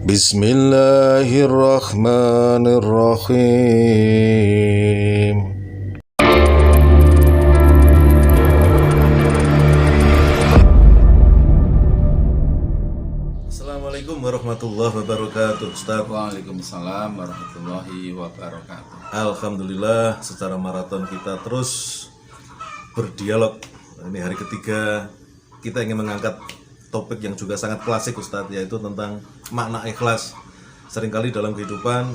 Bismillahirrahmanirrahim. Assalamualaikum warahmatullahi wabarakatuh, Ustaz. Waalaikumsalam warahmatullahi wabarakatuh. Alhamdulillah, secara maraton kita terus berdialog. Ini hari ketiga kita ingin mengangkat topik yang juga sangat klasik, Ustadz, yaitu tentang makna ikhlas. Seringkali dalam kehidupan,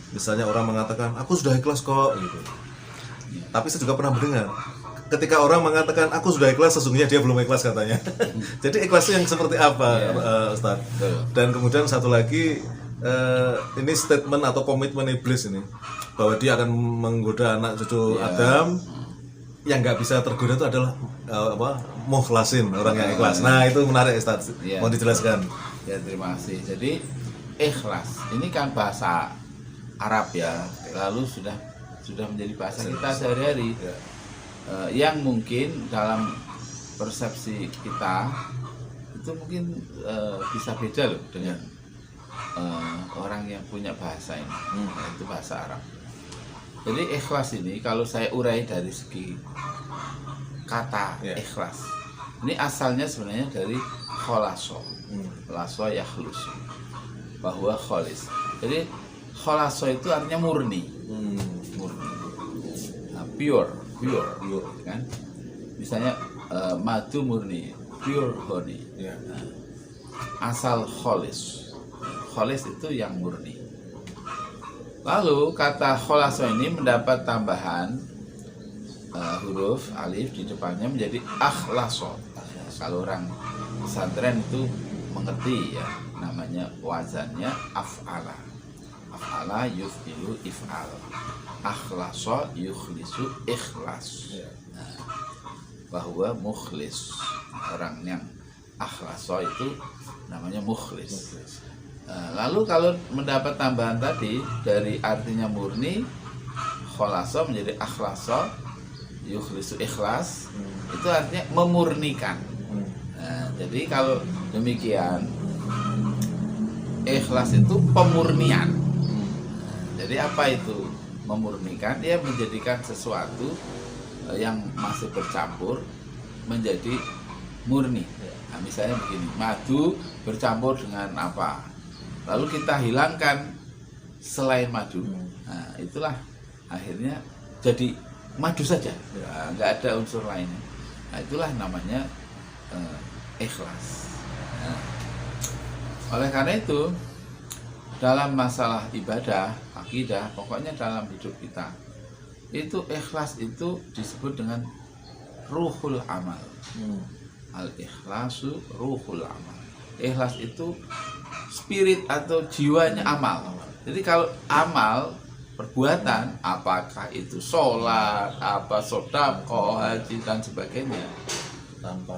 misalnya orang mengatakan, aku sudah ikhlas kok, gitu. Tapi saya juga pernah mendengar, ketika orang mengatakan, aku sudah ikhlas, sesungguhnya dia belum ikhlas, katanya. Jadi ikhlas itu yang seperti apa, Ustadz? Dan kemudian satu lagi, ini statement atau komitmen iblis ini, bahwa dia akan menggoda anak cucu Adam. Yang nggak bisa tergoda itu adalah mukhlasin, orang yang ikhlas. Nah, itu menarik, Ustaz. Mau dijelaskan? Ya, terima kasih. Jadi ikhlas ini kan bahasa Arab ya, lalu sudah menjadi bahasa kita sehari-hari. Yang mungkin dalam persepsi kita itu mungkin bisa beda loh dengan orang yang punya bahasa ini, yaitu bahasa Arab. Jadi ikhlas ini kalau saya urai dari segi kata ikhlas, ini asalnya sebenarnya dari kholaso, kholaso yakhlusu, bahwa kholis. Jadi kholaso itu artinya murni, murni, nah, pure, kan? Misalnya madu murni, pure honey. Nah, asal kholis itu yang murni. Lalu kata kholaso ini mendapat tambahan huruf alif di depannya menjadi akhlaso. Kalau orang pesantren itu mengerti ya, namanya wazannya af'ala. Af'ala yuf'ilu if'al. Akhlaso yukhlisu ikhlas. Nah, bahwa mukhlis, orang yang akhlaso itu namanya mukhlis. Lalu kalau mendapat tambahan tadi dari artinya murni, kholaso menjadi akhlaso, yukhlisu ikhlas, itu artinya memurnikan. Nah, jadi kalau demikian, ikhlas itu pemurnian. Jadi apa itu memurnikan? Dia menjadikan sesuatu yang masih bercampur menjadi murni. Nah, misalnya begini, madu bercampur dengan apa? Lalu kita hilangkan selain madu, nah itulah akhirnya jadi madu saja, nggak ada unsur lainnya. Nah itulah namanya ikhlas. Nah, oleh karena itu dalam masalah ibadah, akidah, pokoknya dalam hidup kita itu ikhlas itu disebut dengan ruhul amal. Al-ikhlasu ruhul amal. Ikhlas itu spirit atau jiwanya amal. Jadi kalau amal perbuatan, apakah itu sholat, apa sedekah, haji dan sebagainya,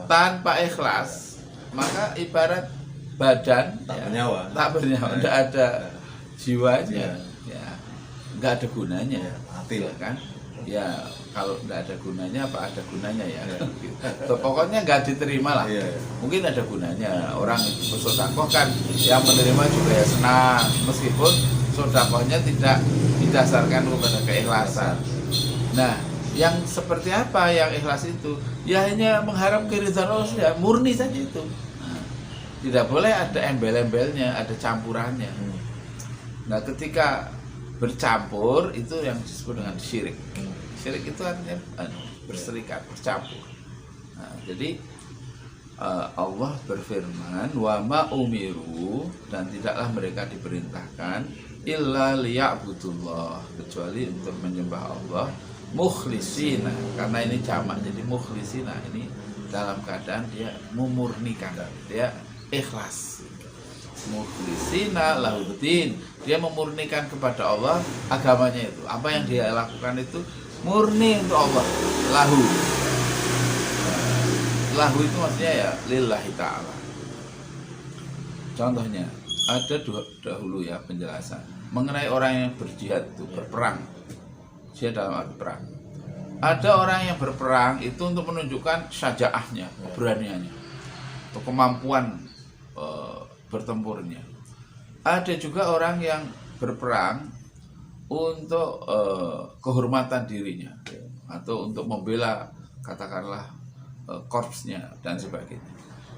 tanpa ikhlas, maka ibarat badan tak bernyawa, tidak ada jiwanya, nggak ada gunanya, mati kan? Ya kalau nggak ada gunanya, apa ada gunanya ya? Pokoknya nggak diterima lah. Mungkin ada gunanya. Orang itu bersedekah kan, yang menerima juga ya senang, meskipun sedekahnya tidak didasarkan kepada keikhlasan. Nah, yang seperti apa yang ikhlas itu? Ya hanya mengharap keridhaan Allah saja, murni saja itu. Nah, tidak boleh ada embel-embelnya, ada campurannya. Nah, ketika bercampur itu yang disebut dengan syirik. Syirik itu artinya berserikat, bercampur. Nah, jadi Allah berfirman, wa ma umiru, dan tidaklah mereka diperintahkan illa liya'budullah, kecuali untuk menyembah Allah mukhlisina, karena ini jamak, jadi mukhlisina ini dalam keadaan dia memurnikan, dia ikhlas. Mukhlisina lahuddin, dia memurnikan kepada Allah agamanya itu. Apa yang dia lakukan itu murni untuk Allah. Lahu itu maksudnya ya lillahi ta'ala. Contohnya ada dahulu ya penjelasan mengenai orang yang berjihad itu, berperang. Jihad dalam arti perang. Ada orang yang berperang itu untuk menunjukkan syajaahnya, keberaniannya, atau kemampuan bertempurnya. Ada juga orang yang berperang untuk kehormatan dirinya atau untuk membela katakanlah korpsnya dan sebagainya.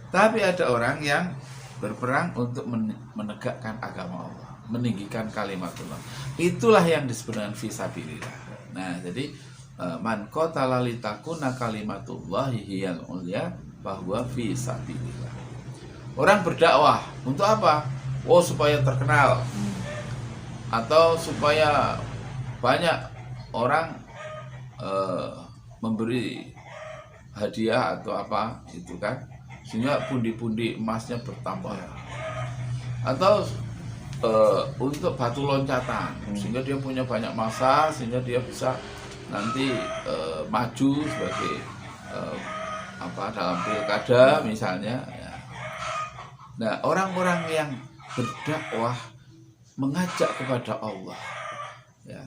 Tapi ada orang yang berperang untuk menegakkan agama Allah, meninggikan kalimatullah. Itulah yang disebut dengan fisabilillah. Nah, jadi man qatala litakuna kalimatullahi hiyal ulya bahwa fisabilillah. Orang berdakwah untuk apa? Oh, supaya terkenal atau supaya banyak orang memberi hadiah atau apa itu kan, sehingga pundi-pundi emasnya bertambah, atau untuk batu loncatan sehingga dia punya banyak massa, sehingga dia bisa nanti maju sebagai dalam pilkada misalnya ya. Nah, orang-orang yang berdakwah mengajak kepada Allah ya,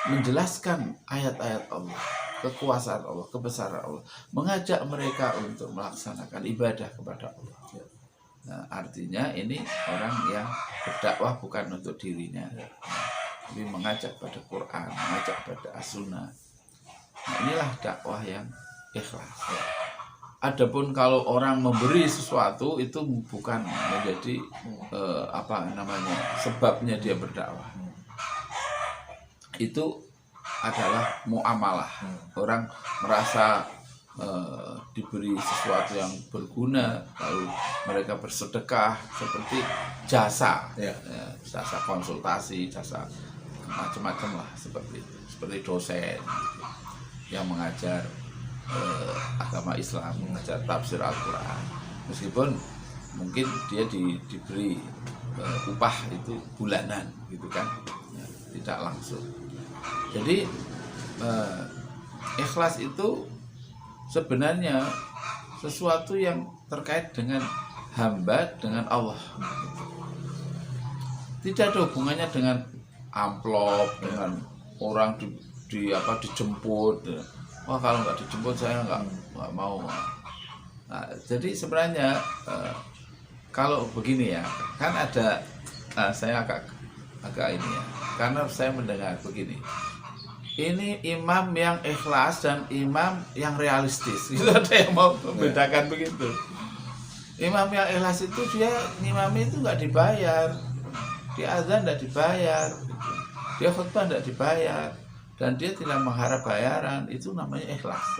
menjelaskan ayat-ayat Allah, kekuasaan Allah, kebesaran Allah, mengajak mereka untuk melaksanakan ibadah kepada Allah. Nah, artinya ini orang yang berdakwah bukan untuk dirinya, tapi mengajak pada Quran, mengajak pada as-sunnah. Nah, inilah dakwah yang ikhlas. Adapun kalau orang memberi sesuatu itu bukan menjadi sebabnya dia berdakwah. Itu adalah muamalah. Orang merasa diberi sesuatu yang berguna, lalu mereka bersedekah seperti jasa, jasa konsultasi, jasa macam-macam lah seperti itu. Seperti dosen yang mengajar agama Islam, mengajar tafsir Al-Quran, meskipun mungkin dia diberi upah itu bulanan gitu kan, ya, tidak langsung. Jadi ikhlas itu sebenarnya sesuatu yang terkait dengan hamba dengan Allah. Tidak ada hubungannya dengan amplop, dengan orang dijemput. Wah, kalau nggak dijemput saya nggak mau. Nah, jadi sebenarnya kalau begini ya, kan ada saya agak ini ya, karena saya mendengar begini. Ini imam yang ikhlas dan imam yang realistis. Itu ada yang mau membedakan begitu. Imam yang ikhlas itu dia ngimami itu nggak dibayar, dia azan nggak dibayar, dia khutbah nggak dibayar, dan dia tidak mengharap bayaran. Itu namanya ikhlas.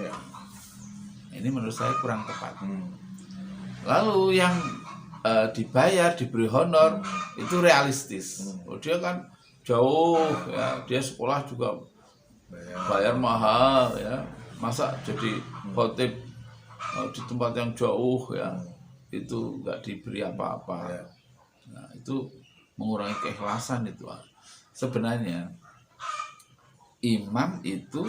Ini menurut saya kurang tepat. Lalu yang dibayar, diberi honor, itu realistis. Dia kan jauh ya, dia sekolah juga bayar mahal ya, masa jadi khotib di tempat yang jauh ya, itu nggak diberi apa-apa. Nah, itu mengurangi keikhlasan. Itu sebenarnya imam itu,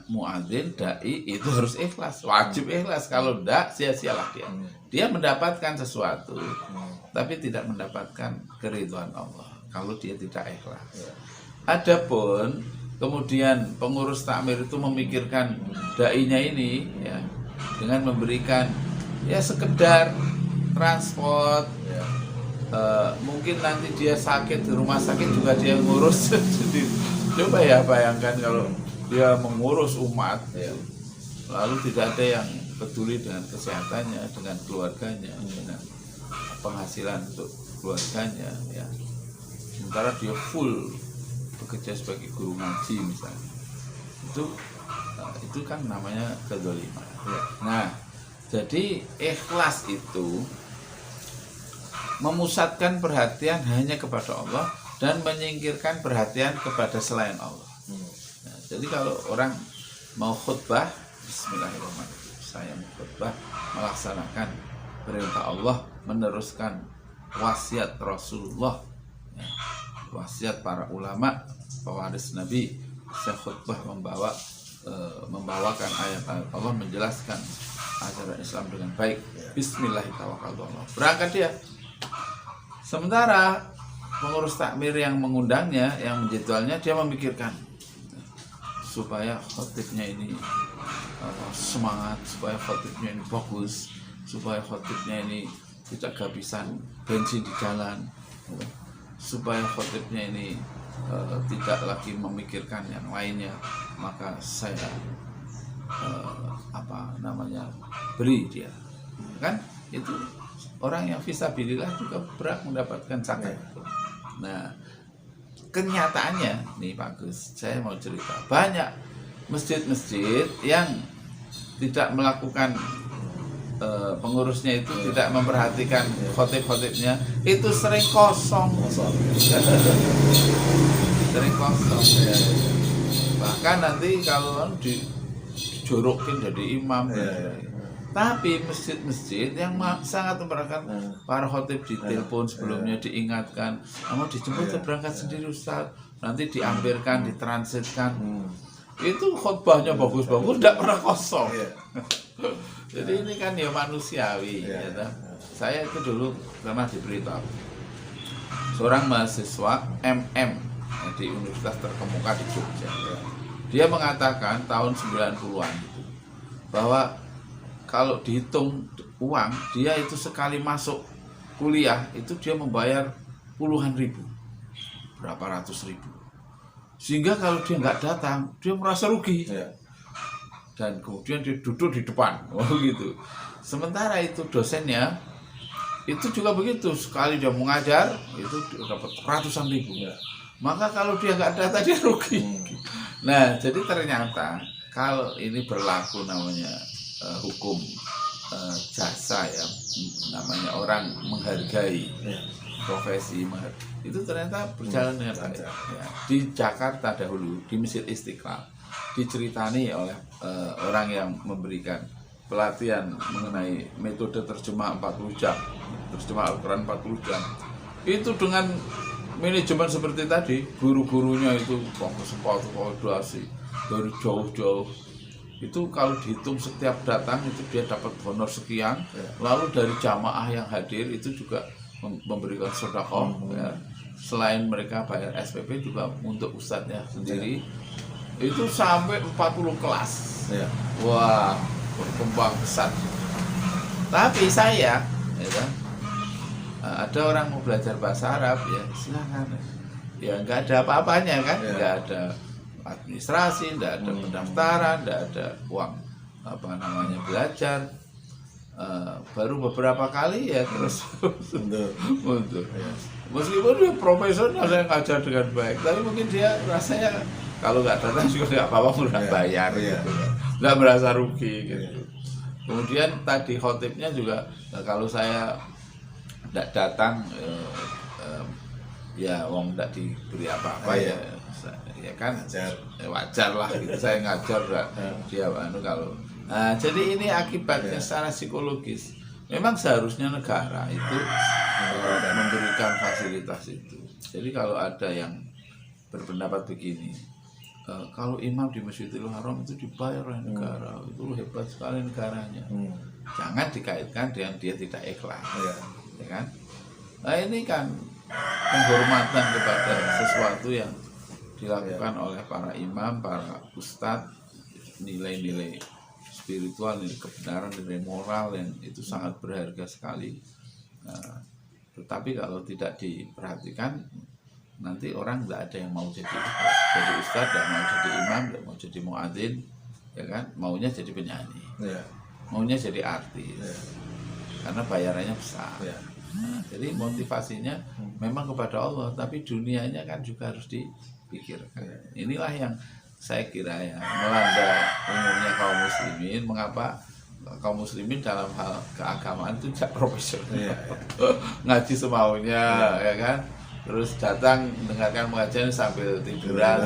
muadzin, dai itu harus ikhlas, wajib ikhlas. Kalau enggak, sia-sialah dia mendapatkan sesuatu tapi tidak mendapatkan keridhaan Allah kalau dia tidak ikhlas. Adapun kemudian pengurus takmir itu memikirkan dai-nya ini ya, dengan memberikan ya sekedar transport, mungkin nanti dia sakit di rumah sakit juga dia ngurus. Jadi coba ya bayangkan kalau dia mengurus umat ya, lalu tidak ada yang peduli dengan kesehatannya, dengan keluarganya, dengan penghasilan untuk keluarganya ya, sementara dia full bekerja sebagai guru ngaji misalnya. Itu kan namanya kezaliman. Nah, jadi ikhlas itu memusatkan perhatian hanya kepada Allah dan menyingkirkan perhatian kepada selain Allah. Nah, jadi kalau orang mau khutbah, bismillahirrahmanirrahim, saya mau khutbah melaksanakan perintah Allah, meneruskan wasiat Rasulullah ya, wasiat para ulama, pewaris Nabi. Saya khutbah membawakan ayat-ayat Allah, menjelaskan ajaran Islam dengan baik. Bismillahirrahmanirrahim, berangkat dia. Sementara pengurus takmir yang mengundangnya, yang menjadwalnya, dia memikirkan supaya khotibnya ini semangat, supaya khotibnya ini bagus, supaya khotibnya ini tidak kehabisan bensin di jalan. supaya khotibnya ini tidak lagi memikirkan yang lainnya, maka saya beri dia, kan itu orang yang fisabilillah juga berhak mendapatkan zakat. Nah, kenyataannya nih Pak Gus, saya mau cerita, banyak masjid-masjid yang tidak melakukan pengurusnya itu tidak memperhatikan khotib-khotibnya, itu sering kosong. Sering kosong. Bahkan nanti kalau dijorokin jadi imam. Tapi masjid-masjid yang sangat memperhatikan para khotib, ditelepon sebelumnya, diingatkan, mau dijemput berangkat sendiri Ustaz, nanti diampirkan, ditransitkan. Itu khotbahnya bagus-bagus, tidak pernah kosong. Jadi ini kan ya manusiawi. Saya itu dulu pernah diberitahu seorang mahasiswa MM di universitas terkemuka di Jogja. Dia mengatakan tahun 90-an itu bahwa kalau dihitung uang, dia itu sekali masuk kuliah itu dia membayar puluhan ribu, berapa ratus ribu. Sehingga kalau dia nggak datang, dia merasa rugi. Dan kemudian dia duduk di depan, gitu. Sementara itu dosennya itu juga begitu, sekali dia mengajar itu dapat ratusan ribu. Maka kalau dia nggak datang, dia rugi. Nah, jadi ternyata kalau ini berlaku namanya hukum jasa ya, namanya orang menghargai profesi, itu ternyata berjalan dengan baik. Di Jakarta dahulu, di Masjid Istiqlal, diceritani oleh orang yang memberikan pelatihan mengenai metode terjemah 40 jam, terjemah Al-Quran 40 jam. Itu dengan manajemen seperti tadi, guru-gurunya itu konsultasi dari jauh-jauh. Itu kalau dihitung setiap datang itu dia dapat honor sekian, lalu dari jamaah yang hadir itu juga memberikan sedekah. Selain mereka bayar SPP juga untuk ustadznya sendiri. Itu sampai 40 kelas. Wah, berkembang pesat. Tapi saya, ada orang mau belajar bahasa Arab, ya silakan. Ya nggak ada apa-apanya kan, nggak ada administrasi, nggak ada pendaftaran, nggak ada uang belajar. Baru beberapa kali ya terus mundur. Meskipun dia profesional, saya ngajar dengan baik, tapi mungkin dia rasanya kalau nggak datang juga nggak apa-apa, udah bayar, gitu. Nggak merasa rugi gitu. Kemudian tadi khotibnya juga, kalau saya tidak datang, ya wong tidak diberi apa-apa ya kan wajar lah gitu. Saya ngajar dia kalau. Nah, jadi ini akibatnya secara psikologis. Memang seharusnya negara itu memberikan fasilitas itu. Jadi kalau ada yang berpendapat begini, kalau imam di Masjidil Haram itu dibayar oleh negara, itu hebat sekali negaranya. Jangan dikaitkan dengan dia tidak ikhlas, ya kan? Nah ini kan penghormatan kepada sesuatu yang dilakukan oleh para imam, para ustadz, nilai-nilai spiritual, nilai kebenaran, nilai moral yang itu sangat berharga sekali. Tetapi kalau tidak diperhatikan, nanti orang tidak ada yang mau jadi ustadz, tidak mau jadi imam, tidak mau jadi muadzin, ya kan? Maunya jadi penyanyi, maunya jadi artis, karena bayarannya besar. Jadi motivasinya memang kepada Allah, tapi dunianya kan juga harus dipikirkan. Inilah yang saya kira ya melanda umumnya kaum muslimin. Mengapa kaum muslimin dalam hal keagamaan itu tidak profesional, ngaji semaunya, ya kan? Terus datang mendengarkan pengajian sambil tiduran,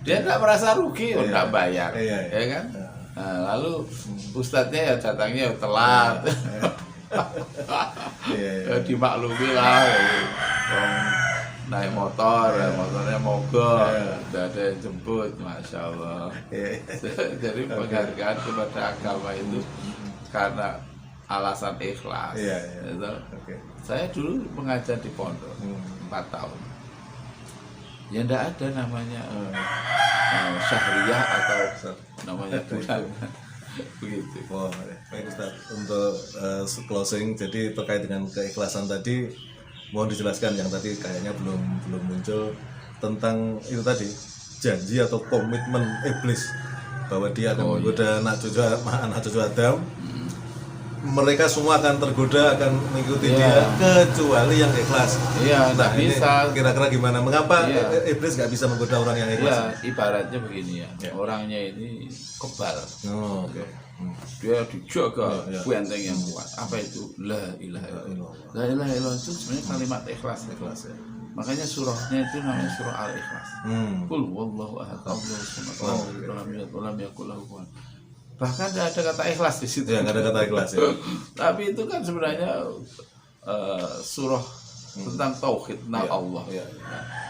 dia tidak merasa rugi, tidak bayar, ya kan? Nah, lalu ustadznya ya datangnya telat, dimaklumi lah, naik motor, motornya mogok, tidak ada yang jemput, masya Allah. Jadi penghargaan kepada agama itu karena alasan ikhlas. Saya dulu mengajar di pondok 4 tahun. Ya tidak ada namanya syahriyah atau namanya bulan. Begitu. Baik Ustaz, untuk closing, jadi terkait dengan keikhlasan tadi, mohon dijelaskan yang tadi kayaknya belum muncul tentang itu tadi, janji atau komitmen iblis bahwa dia akan menggoda anak cucu Adam. Mereka semua akan tergoda, akan mengikuti dia kecuali yang ikhlas. Iya, Nah, nggak ini bisa. kira-kira gimana? Mengapa Iya. iblis nggak bisa menggoda orang yang ikhlas? Ya, ibaratnya begini ya. Orangnya ini kebal. Oh, oke. Dia dijaga Iya. benteng yang kuat. Apa itu? La ilaha illallah. La ilaha illallah itu sebenarnya kalimat ikhlas. Ikhlas ya. Makanya surahnya itu namanya surah Al-Ikhlas. Qul huwallahu ahad, Allahu samad, lam yalid walam yakul lahu kufuwan. Bahkan tidak ada kata ikhlas di situ. Ya, nggak ada kata ikhlas ya. Tapi itu kan sebenarnya surah tentang tauhid tentang Iya. Allah. Iya.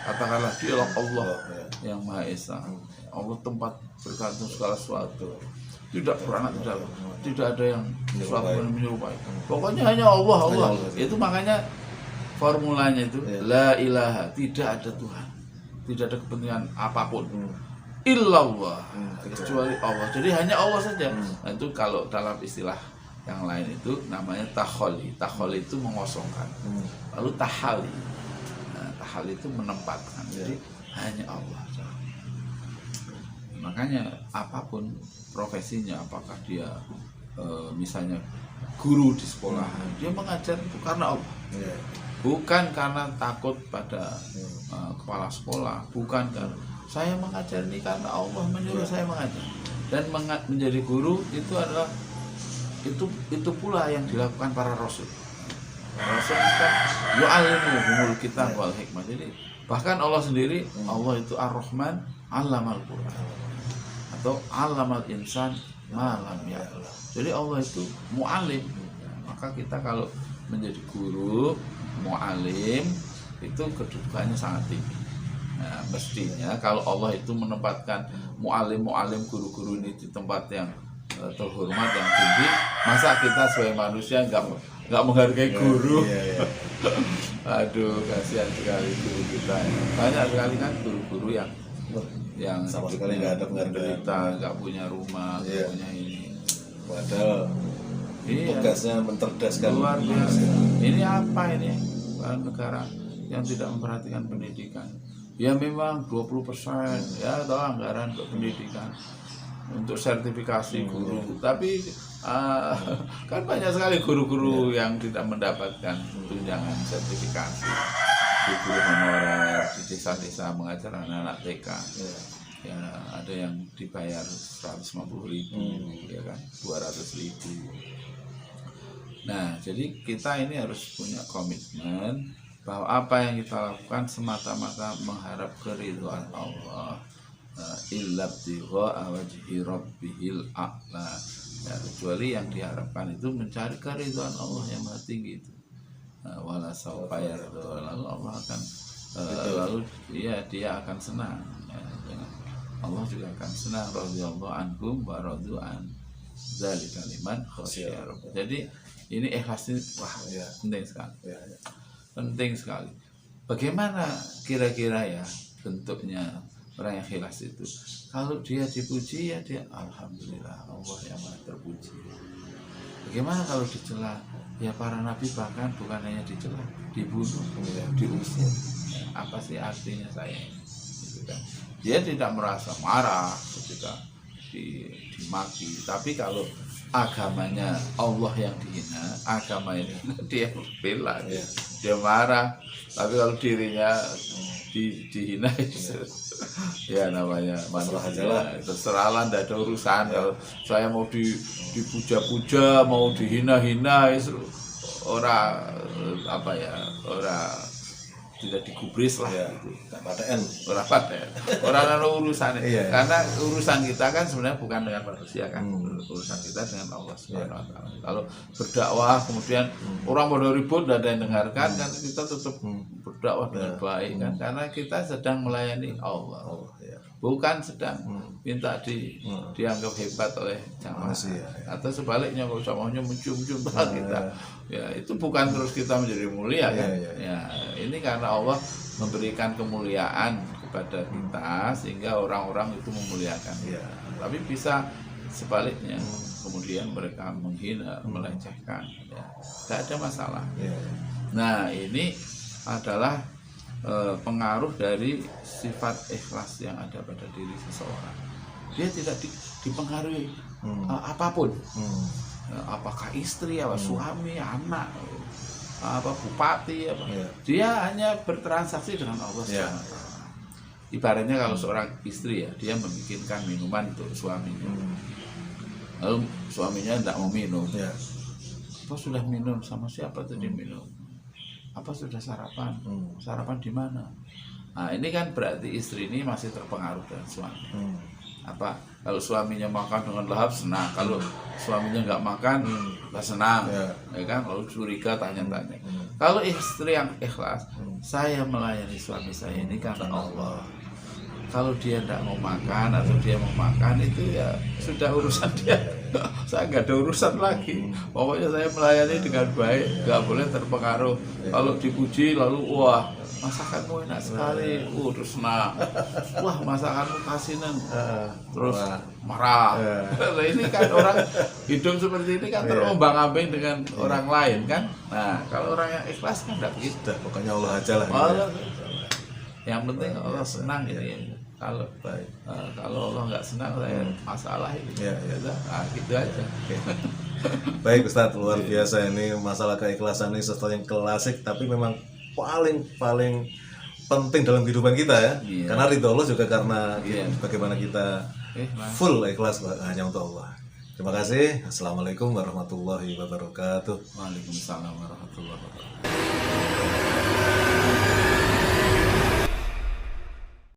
Katakanlah dialah Allah Iya. yang Maha Esa. Allah tempat bergantung segala sesuatu. Tidak beranak, tidak ada yang sesuatu yang menyerupai. Pokoknya hanya Allah. Hanya Allah. Itu makanya formulanya itu la ilaha, tidak ada Tuhan, tidak ada kepentingan apapun illallah, kecuali Allah. Jadi hanya Allah saja. Nah, itu kalau dalam istilah yang lain itu namanya takholi. Takholi itu mengosongkan. Lalu tahali. Nah, tahali itu menempatkan. Jadi hanya Allah. Makanya apapun profesinya, apakah dia misalnya guru di sekolah, dia mengajar itu karena Allah. Bukan karena takut pada kepala sekolah, bukan karena saya mengajar ini karena Allah menyuruh saya mengajar. Dan menjadi guru itu adalah itu pula yang dilakukan para rasul. Rasul kan yu'allimuhumul kitab wal hikmah. Jadi bahkan Allah sendiri, Allah itu Ar-Rahman 'allamal Qur'an atau 'allamal insan ma lam ya'lam. Jadi Allah itu mu'alim. Maka kita kalau menjadi guru, mu'alim, itu kedudukannya sangat tinggi. Nah, mestinya kalau Allah itu menempatkan mu'alim, guru-guru ini di tempat yang terhormat, yang tinggi, masa kita sebagai manusia nggak menghargai guru? Aduh, kasihan sekali guru kita. Banyak sekali kan guru-guru yang sama sekali nggak ada penghargaan, nggak punya rumah, nggak punya ini. Padahal tugasnya mencerdaskan Luar biasa. manusia. Ini apa ini? Negara yang tidak memperhatikan pendidikan. Ya memang 20% ya atau anggaran untuk pendidikan, untuk sertifikasi guru. Tapi kan banyak sekali guru-guru yang tidak mendapatkan tunjangan sertifikasi. Di guru honorer di desa-desa mengajar anak-anak TK. Ya ada yang dibayar 150.000, ya kan, 200.000. Nah, jadi kita ini harus punya komitmen bahwa apa yang kita lakukan semata-mata mengharap keridhaan Allah. Illa btigha'a wajhi rabbihil a'la. Ya, kecuali yang diharapkan itu mencari keridhaan Allah yang maha tinggi itu. Wala saufa yarda, lalu Allah akan lalu dia akan senang. Ya, Allah juga akan senang, radhiyallahu anhum wa radu an dzalika liman khasyya. Jadi ini ikhlas ini penting sekali. Penting sekali. Bagaimana kira-kira ya bentuknya orang yang ikhlas itu? Kalau dia dipuji ya dia alhamdulillah, Allah yang maha terpuji. Bagaimana kalau dicela? Ya para nabi bahkan bukan hanya dicela, dibunuh, diusir. Apa sih artinya saya? Gitu kan. Dia tidak merasa marah ketika dimaki, tapi kalau agamanya Allah yang dihina, agama ini dia bela, dia marah. Tapi kalau dirinya dihina, ya namanya manusia, terserahlah, tidak ada urusan. Kalau saya mau dipuja-puja, mau dihina-hina, orang apa ya, orang tidak digubris lah, gitu. Orang ada urusan, karena urusan kita kan sebenarnya bukan dengan manusia kan, urusan kita dengan Allah Subhanahu Wa Taala. Kalau berdakwah kemudian orang pada ribut, tidak ada yang dengarkan, kan kita tetap berdakwah dengan baik kan, karena kita sedang melayani Allah, bukan sedang minta dianggap hebat oleh jamaah, atau sebaliknya kalau jamaahnya mencium-cium kita, ya itu bukan terus kita menjadi mulia kan. Ya ini karena Allah memberikan kemuliaan kepada kita sehingga orang-orang itu memuliakan kita. Tapi bisa sebaliknya, kemudian mereka menghina, melecehkan, ya tidak ada masalah. Nah ini adalah pengaruh dari sifat ikhlas yang ada pada diri seseorang. Dia tidak dipengaruhi apapun, apakah istri, apa suami, anak, apa bupati, apa. Dia hanya bertransaksi dengan Allah SWT. Ibaratnya kalau seorang istri ya, dia membikinkan minuman untuk suaminya, lalu suaminya tidak mau minum. Apa sudah minum, sama siapa tadi minum? Apa sudah sarapan? Sarapan di mana? Nah ini kan berarti istri ini masih terpengaruh dengan suami. Apa kalau suaminya makan dengan lahap, senang. Kalau suaminya nggak makan, nggak senang, ya kan? Lalu curiga, tanya-tanya. Kalau istri yang ikhlas, saya melayani suami saya ini karena Allah. Kalau dia tidak mau makan atau dia mau makan, itu ya sudah urusan dia. Saya nggak ada urusan lagi. Pokoknya saya melayani dengan baik, nggak boleh terpengaruh. Kalau dipuji lalu wah masakanmu enak sekali, terus senang. Wah masakanmu kasinan, terus marah. Nah ini kan orang hidup seperti ini kan terombang-ambing dengan orang lain kan. Nah kalau orang yang ikhlas kan tidak begitu. Pokoknya Allah aja lah. Yang penting Allah senang ini. Kalau Allah nggak senang, saya masalah ini. Nah, gitu aja. Baik Ustadz, luar biasa ini masalah keikhlasan ini sesuatu yang klasik, tapi memang paling penting dalam kehidupan kita ya. Karena ridho Allah juga karena bagaimana kita full ikhlas hanya untuk Allah. Terima kasih. Assalamualaikum warahmatullahi wabarakatuh. Waalaikumsalam warahmatullahi wabarakatuh.